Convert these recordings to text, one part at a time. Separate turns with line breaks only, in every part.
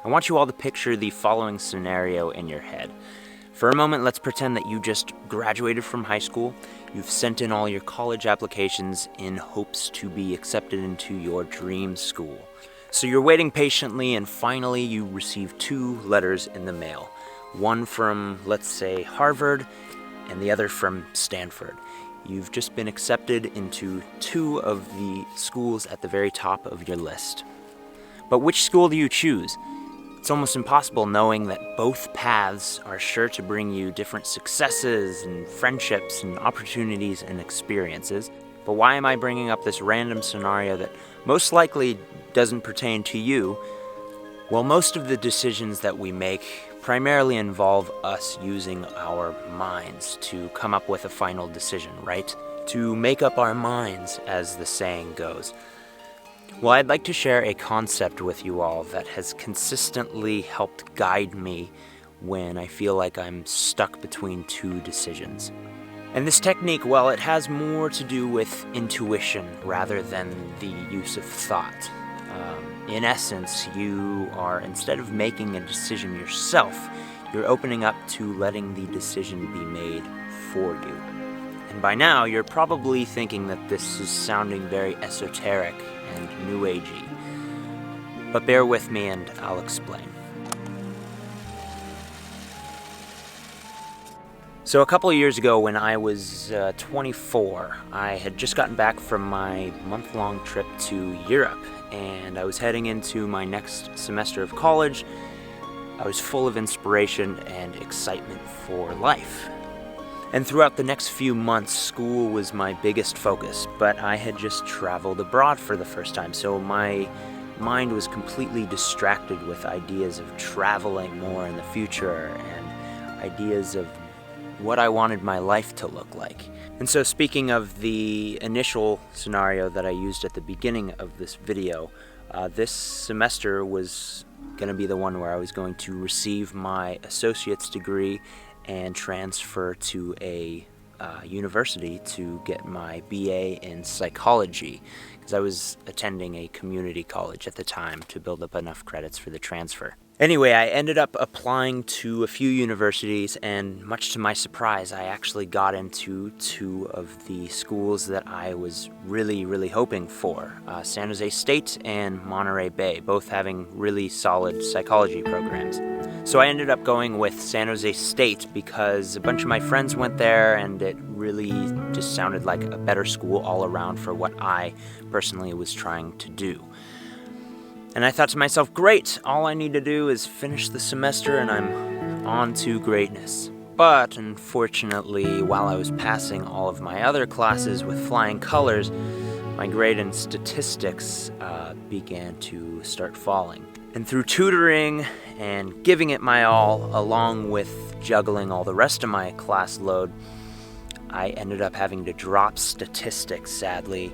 I want you all to picture the following scenario in your head. For a moment, let's pretend that you just graduated from high school. You've sent in all your college applications in hopes to be accepted into your dream school. So you're waiting patiently, and finally you receive 2 letters in the mail. One from, let's say, Harvard, and the other from Stanford. You've just been accepted into 2 of the schools at the very top of your list. But which school do you choose? It's almost impossible, knowing that both paths are sure to bring you different successes and friendships and opportunities and experiences. But why am I bringing up this random scenario that most likely doesn't pertain to you? Well, most of the decisions that we make primarily involve us using our minds to come up with a final decision, right? To make up our minds, as the saying goes. Well, I'd like to share a concept with you all that has consistently helped guide me when I feel like I'm stuck between 2 decisions. And this technique, well, it has more to do with intuition rather than the use of thought. In essence, you are, instead of making a decision yourself, you're opening up to letting the decision be made for you. And by now, you're probably thinking that this is sounding very esoteric and new agey. But bear with me and I'll explain. So a couple of years ago, when I was 24, I had just gotten back from my month-long trip to Europe, and I was heading into my next semester of college. I was full of inspiration and excitement for life. And throughout the next few months, school was my biggest focus, but I had just traveled abroad for the first time, so my mind was completely distracted with ideas of traveling more in the future and ideas of what I wanted my life to look like. And so, speaking of the initial scenario that I used at the beginning of this video, this semester was going to be the one where I was going to receive my associate's degree and transfer to a university to get my BA in psychology, because I was attending a community college at the time to build up enough credits for the transfer. Anyway, I ended up applying to a few universities, and much to my surprise, I actually got into 2 of the schools that I was really hoping for. San Jose State and Monterey Bay, both having really solid psychology programs. So I ended up going with San Jose State because a bunch of my friends went there, and it really just sounded like a better school all around for what I personally was trying to do. And I thought to myself, great, all I need to do is finish the semester and I'm on to greatness. But unfortunately, while I was passing all of my other classes with flying colors, my grade in statistics began to start falling. And through tutoring and giving it my all, along with juggling all the rest of my class load, I ended up having to drop statistics, sadly,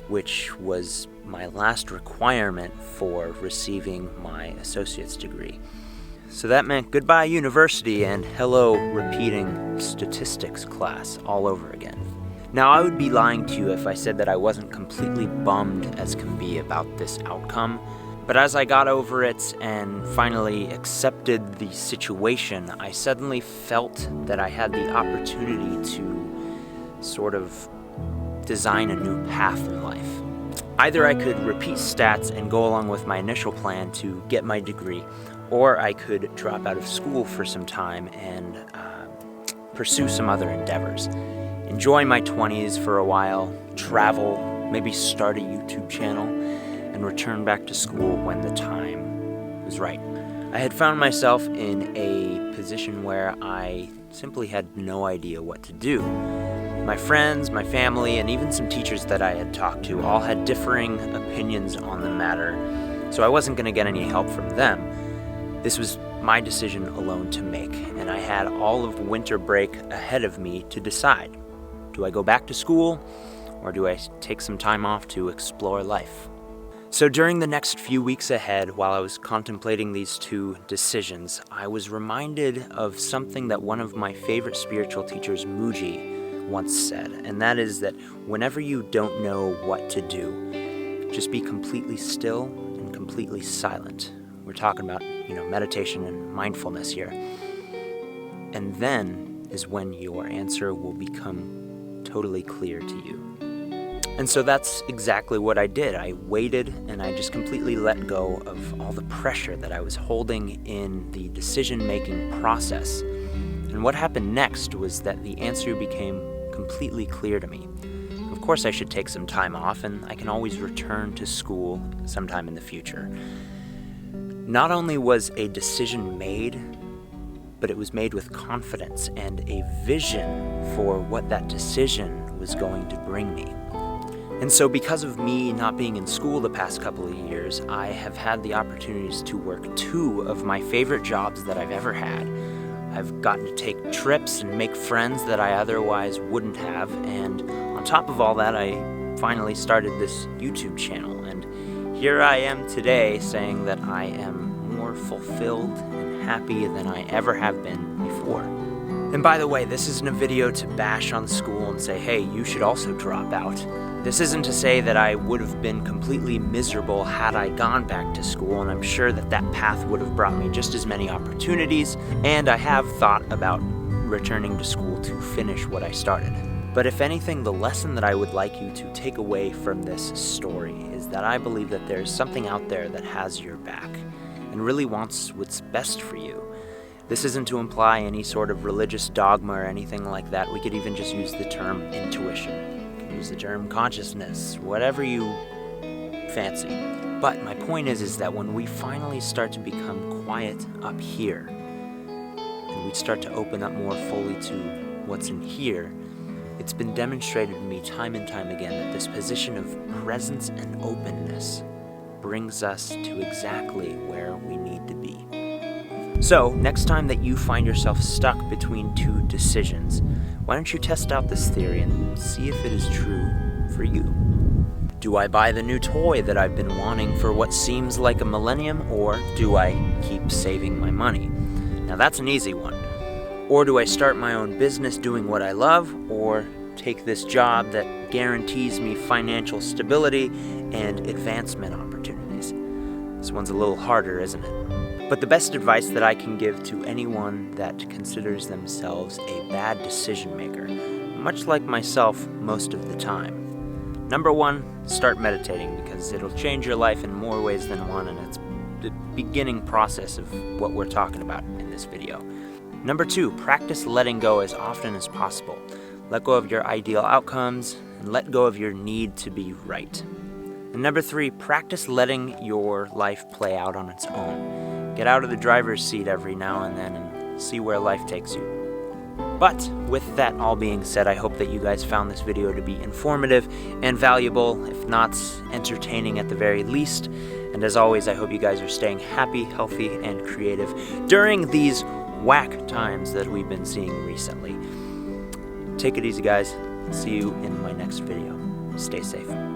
which was my last requirement for receiving my associate's degree. So that meant goodbye university and hello repeating statistics class all over again. Now, I would be lying to you if I said that I wasn't completely bummed as can be about this outcome, but as I got over it and finally accepted the situation, I suddenly felt that I had the opportunity to sort of design a new path in life. Either I could repeat stats and go along with my initial plan to get my degree, or I could drop out of school for some time and pursue some other endeavors. Enjoy my 20s for a while, travel, maybe start a YouTube channel, and return back to school when the time was right. I had found myself in a position where I simply had no idea what to do. My friends, my family, and even some teachers that I had talked to all had differing opinions on the matter, so I wasn't going to get any help from them. This was my decision alone to make, and I had all of winter break ahead of me to decide. Do I go back to school, or do I take some time off to explore life? So during the next few weeks ahead, while I was contemplating these 2 decisions, I was reminded of something that one of my favorite spiritual teachers, Mooji, once said, and that is that whenever you don't know what to do, just be completely still and completely silent. We're talking about, meditation and mindfulness here. And then is when your answer will become totally clear to you. And so that's exactly what I did. I waited and I just completely let go of all the pressure that I was holding in the decision-making process. And what happened next was that the answer became completely clear to me. Of course, I should take some time off, and I can always return to school sometime in the future. Not only was a decision made, but it was made with confidence and a vision for what that decision was going to bring me. And so because of me not being in school the past couple of years, I have had the opportunities to work 2 of my favorite jobs that I've ever had. I've gotten to take trips and make friends that I otherwise wouldn't have, and on top of all that, I finally started this YouTube channel, and here I am today saying that I am more fulfilled and happy than I ever have been before. And by the way, this isn't a video to bash on school and say, hey, you should also drop out. This isn't to say that I would have been completely miserable had I gone back to school, and I'm sure that that path would have brought me just as many opportunities, and I have thought about returning to school to finish what I started. But if anything, the lesson that I would like you to take away from this story is that I believe that there's something out there that has your back and really wants what's best for you. This isn't to imply any sort of religious dogma or anything like that. We could even just use the term intuition. Use the term consciousness, whatever you fancy. But my point is that when we finally start to become quiet up here, and we start to open up more fully to what's in here, it's been demonstrated to me time and time again that this position of presence and openness brings us to exactly where we need to be. So, next time that you find yourself stuck between 2 decisions, why don't you test out this theory and see if it is true for you? Do I buy the new toy that I've been wanting for what seems like a millennium, or do I keep saving my money? Now that's an easy one. Or do I start my own business doing what I love, or take this job that guarantees me financial stability and advancement opportunities? This one's a little harder, isn't it? But the best advice that I can give to anyone that considers themselves a bad decision maker, much like myself most of the time. Number 1, start meditating, because it'll change your life in more ways than one, and it's the beginning process of what we're talking about in this video. Number 2, practice letting go as often as possible. Let go of your ideal outcomes, and let go of your need to be right. And number 3, practice letting your life play out on its own. Get out of the driver's seat every now and then and see where life takes you. But with that all being said, I hope that you guys found this video to be informative and valuable, if not entertaining at the very least. And as always, I hope you guys are staying happy, healthy, and creative during these whack times that we've been seeing recently. Take it easy, guys. See you in my next video. Stay safe.